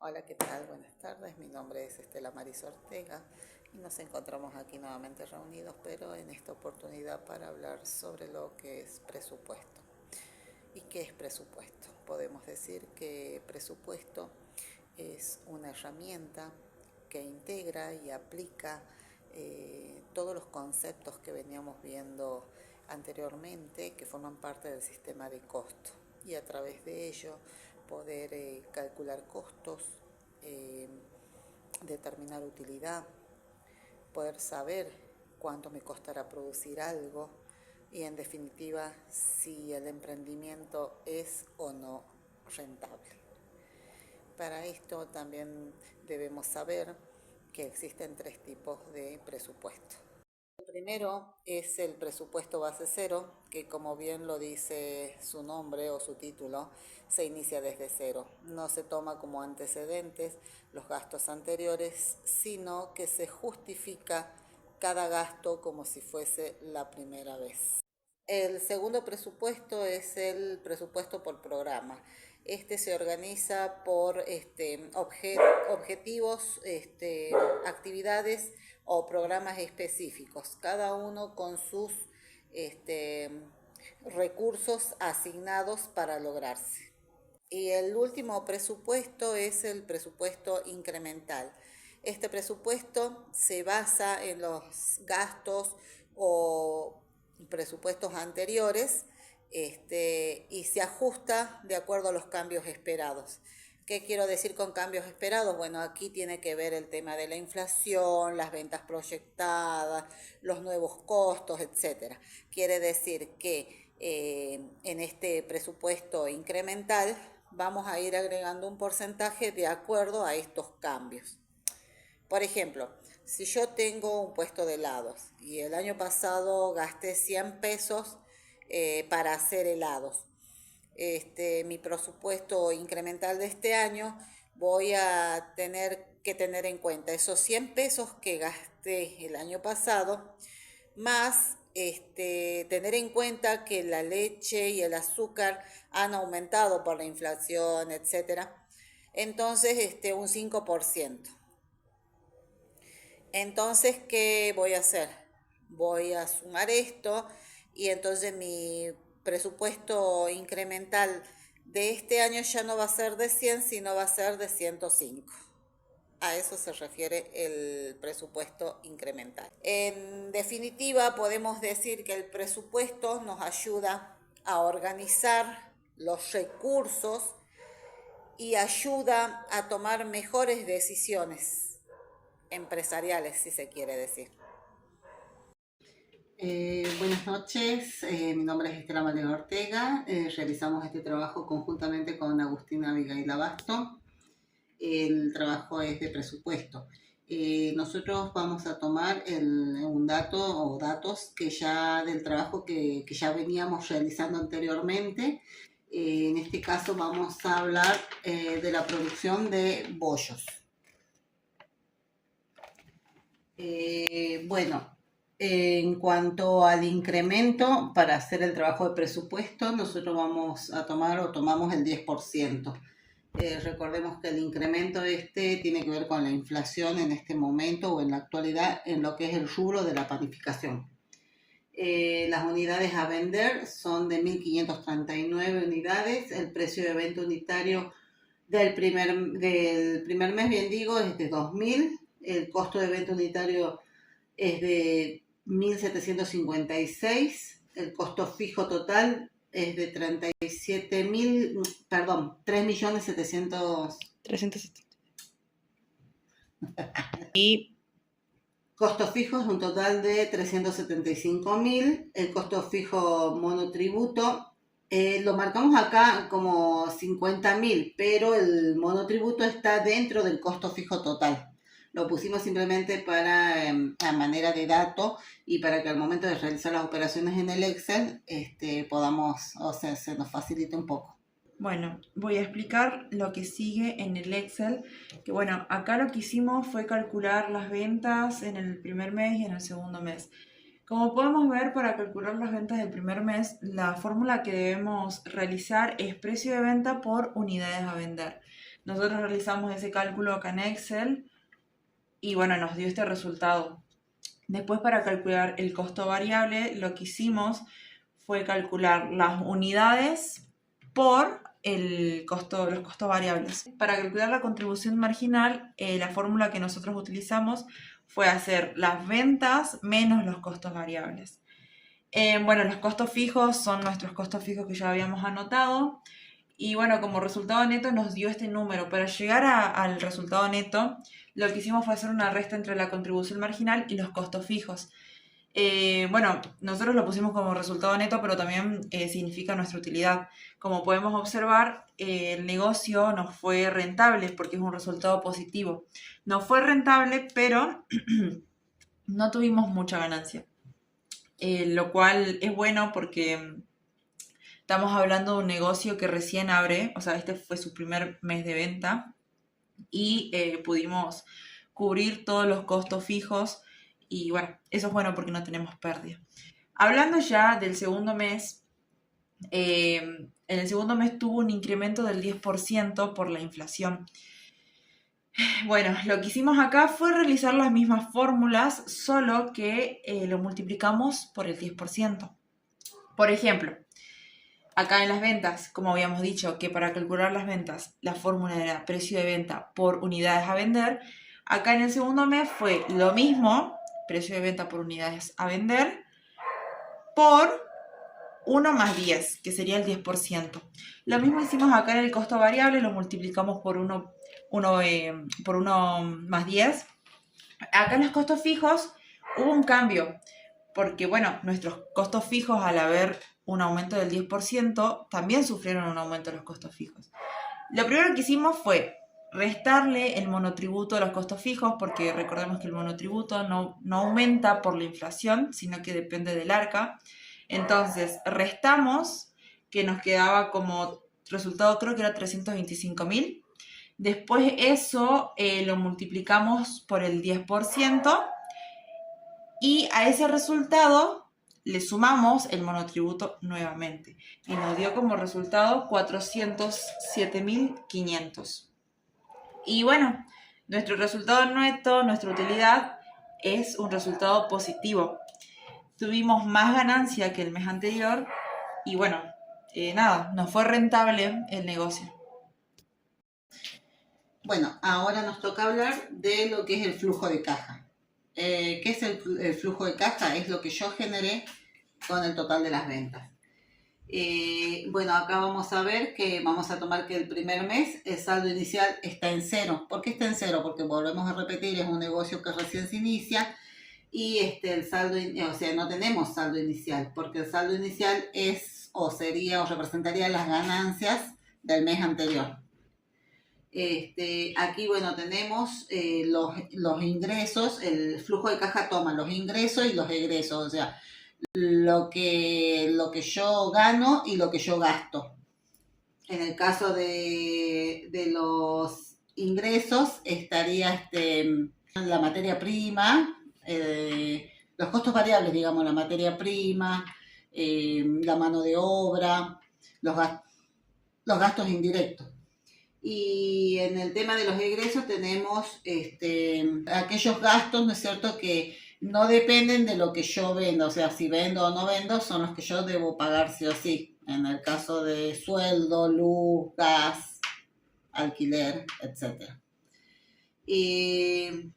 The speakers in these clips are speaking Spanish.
Hola, ¿qué tal? Buenas tardes. Mi nombre es Estela Maris Ortega y nos encontramos aquí nuevamente reunidos, pero en esta oportunidad para hablar sobre lo que es presupuesto. ¿Y qué es presupuesto? Podemos decir que presupuesto es una herramienta que integra y aplica todos los conceptos que veníamos viendo anteriormente que forman parte del sistema de costo y a través de ello poder calcular costos, eh, determinar utilidad, poder saber cuánto me costará producir algo y en definitiva si el emprendimiento es o no rentable. Para esto también debemos saber que existen tres tipos de presupuesto. El primero es el presupuesto base cero, que como bien lo dice su nombre o su título, se inicia desde cero. No se toma como antecedentes los gastos anteriores, sino que se justifica cada gasto como si fuese la primera vez. El segundo presupuesto es el presupuesto por programa. Este se organiza por objetivos, actividades o programas específicos, cada uno con sus este, recursos asignados para lograrse. Y el último presupuesto es el presupuesto incremental. Este presupuesto se basa en los gastos o presupuestos anteriores y se ajusta de acuerdo a los cambios esperados. ¿Qué quiero decir con cambios esperados? Bueno, aquí tiene que ver el tema de la inflación, las ventas proyectadas, los nuevos costos, etcétera. Quiere decir que en este presupuesto incremental vamos a ir agregando un porcentaje de acuerdo a estos cambios. Por ejemplo, si yo tengo un puesto de helados y el año pasado gasté 100 pesos para hacer helados, mi presupuesto incremental de este año voy a tener que tener en cuenta esos 100 pesos que gasté el año pasado, más tener en cuenta que la leche y el azúcar han aumentado por la inflación, etcétera. Entonces, un 5%. Entonces, ¿qué voy a hacer? Voy a sumar esto y entonces mi presupuesto incremental de este año ya no va a ser de 100, sino va a ser de 105. A eso se refiere el presupuesto incremental. En definitiva, podemos decir que el presupuesto nos ayuda a organizar los recursos y ayuda a tomar mejores decisiones empresariales, si se quiere decir. Buenas noches, mi nombre es Estela María Ortega, realizamos este trabajo conjuntamente con Agustina Abigail Abasto. El trabajo es de presupuesto. Nosotros vamos a tomar un dato o datos que ya del trabajo que ya veníamos realizando anteriormente. En este caso vamos a hablar de la producción de bollos. Bueno, en cuanto al incremento, para hacer el trabajo de presupuesto, nosotros vamos a tomar o tomamos el 10%. Recordemos que el incremento tiene que ver con la inflación en este momento o en la actualidad en lo que es el rubro de la panificación. Las unidades a vender son de 1.539 unidades. El precio de venta unitario del primer mes, bien digo, es de 2.000. El costo de venta unitario es de 1.756. El costo fijo total es de 37.000, perdón, 3.700.000. 370. Y Costo fijo es un total de 375.000. El costo fijo monotributo lo marcamos acá como 50.000, pero el monotributo está dentro del costo fijo total. Lo pusimos simplemente para a manera de dato y para que al momento de realizar las operaciones en el Excel podamos, o sea, se nos facilite un poco. bueno, voy a explicar lo que sigue en el Excel, que bueno, acá lo que hicimos fue calcular las ventas en el primer mes y en el segundo mes. Como podemos ver, para calcular las ventas del primer mes, la fórmula que debemos realizar es precio de venta por unidades a vender. Nosotros realizamos ese cálculo acá en Excel y bueno, nos dio este resultado. Después, para calcular el costo variable, lo que hicimos fue calcular las unidades por los costos variables. Para calcular la contribución marginal, la fórmula que nosotros utilizamos fue hacer las ventas menos los costos variables. Bueno, los costos fijos son nuestros costos fijos que ya habíamos anotado. Y bueno, como resultado neto nos dio este número. Para llegar al resultado neto, lo que hicimos fue hacer una resta entre la contribución marginal y los costos fijos. Bueno, nosotros lo pusimos como resultado neto, pero también significa nuestra utilidad. Como podemos observar, el negocio no fue rentable porque es un resultado positivo. No fue rentable, pero no tuvimos mucha ganancia. Lo cual es bueno porque estamos hablando de un negocio que recién abre, o sea, este fue su primer mes de venta y pudimos cubrir todos los costos fijos y bueno, eso es bueno porque no tenemos pérdida. Hablando ya del segundo mes, en el segundo mes tuvo un incremento del 10% por la inflación. Bueno, lo que hicimos acá fue realizar las mismas fórmulas, solo que lo multiplicamos por el 10%. Por ejemplo, acá en las ventas, como habíamos dicho, que para calcular las ventas la fórmula era precio de venta por unidades a vender, acá en el segundo mes fue lo mismo, precio de venta por unidades a vender, por 1 más 10, que sería el 10%. Lo mismo hicimos acá en el costo variable, lo multiplicamos por 1 más 10. Acá en los costos fijos hubo un cambio, porque bueno, nuestros costos fijos al haber un aumento del 10%, también sufrieron un aumento de los costos fijos. Lo primero que hicimos fue restarle el monotributo a los costos fijos, porque recordemos que el monotributo no aumenta por la inflación, sino que depende del arca. Entonces, restamos, que nos quedaba como resultado, creo que era 325.000. Después eso lo multiplicamos por el 10% y a ese resultado le sumamos el monotributo nuevamente y nos dio como resultado 407.500. Y bueno, nuestro resultado neto, nuestra utilidad es un resultado positivo. Tuvimos más ganancia que el mes anterior y bueno, nada, nos fue rentable el negocio. Bueno, ahora nos toca hablar de lo que es el flujo de caja. ¿Qué es el flujo de caja? Es lo que yo generé con el total de las ventas. Bueno, acá vamos a ver que vamos a tomar que el primer mes el saldo inicial está en cero. ¿Por qué está en cero? Porque volvemos a repetir, es un negocio que recién se inicia y el saldo, o sea, no tenemos saldo inicial, porque el saldo inicial es o sería o representaría las ganancias del mes anterior. Aquí, bueno, tenemos los ingresos, el flujo de caja toma los ingresos y los egresos, o sea, lo que yo gano y lo que yo gasto. En el caso de los ingresos estaría la materia prima, los costos variables, digamos, la materia prima, la mano de obra, los gastos indirectos. Y en el tema de los egresos tenemos aquellos gastos, ¿no es cierto?, que no dependen de lo que yo vendo, o sea, si vendo o no vendo, son los que yo debo pagar sí o sí, en el caso de sueldo, luz, gas, alquiler, etc. Y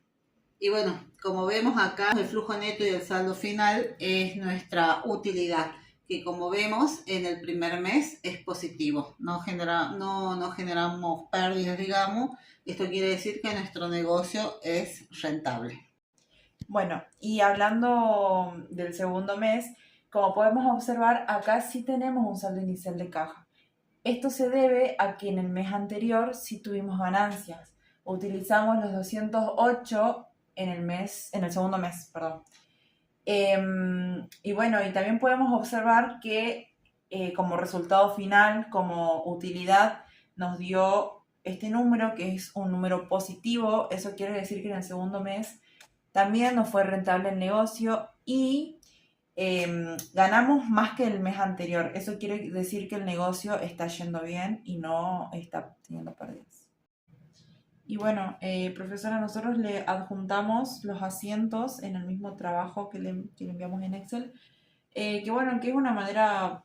bueno, como vemos acá, el flujo neto y el saldo final es nuestra utilidad, que como vemos en el primer mes es positivo, no generamos pérdidas, digamos. Esto quiere decir que nuestro negocio es rentable. Bueno, y hablando del segundo mes, como podemos observar, acá sí tenemos un saldo inicial de caja. Esto se debe a que en el mes anterior sí tuvimos ganancias. Utilizamos los 208 en el segundo mes, perdón. Y bueno, y también podemos observar que como resultado final, como utilidad, nos dio este número, que es un número positivo. Eso quiere decir que en el segundo mes también nos fue rentable el negocio y ganamos más que el mes anterior. Eso quiere decir que el negocio está yendo bien y no está teniendo pérdidas. Y bueno, profesora, nosotros le adjuntamos los asientos en el mismo trabajo que le enviamos en Excel, que bueno, que es una manera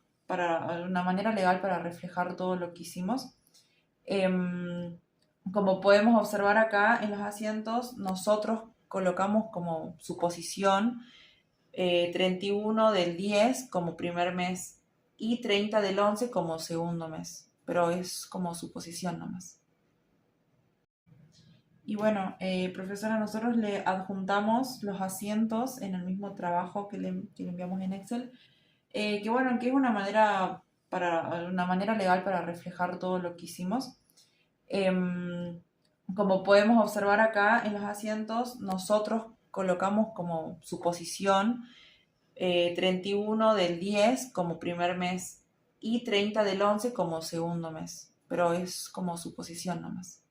legal para reflejar todo lo que hicimos. Em, Como podemos observar acá en los asientos, nosotros colocamos como suposición 31 del 10 como primer mes y 30 del 11 como segundo mes, pero es como suposición nomás. Y bueno, profesora, nosotros le adjuntamos los asientos en el mismo trabajo que le enviamos en Excel, que bueno, que es una manera legal para reflejar todo lo que hicimos. Em, Como podemos observar acá en los asientos, nosotros colocamos como suposición 31 del 10 como primer mes y 30 del 11 como segundo mes, pero es como suposición nomás.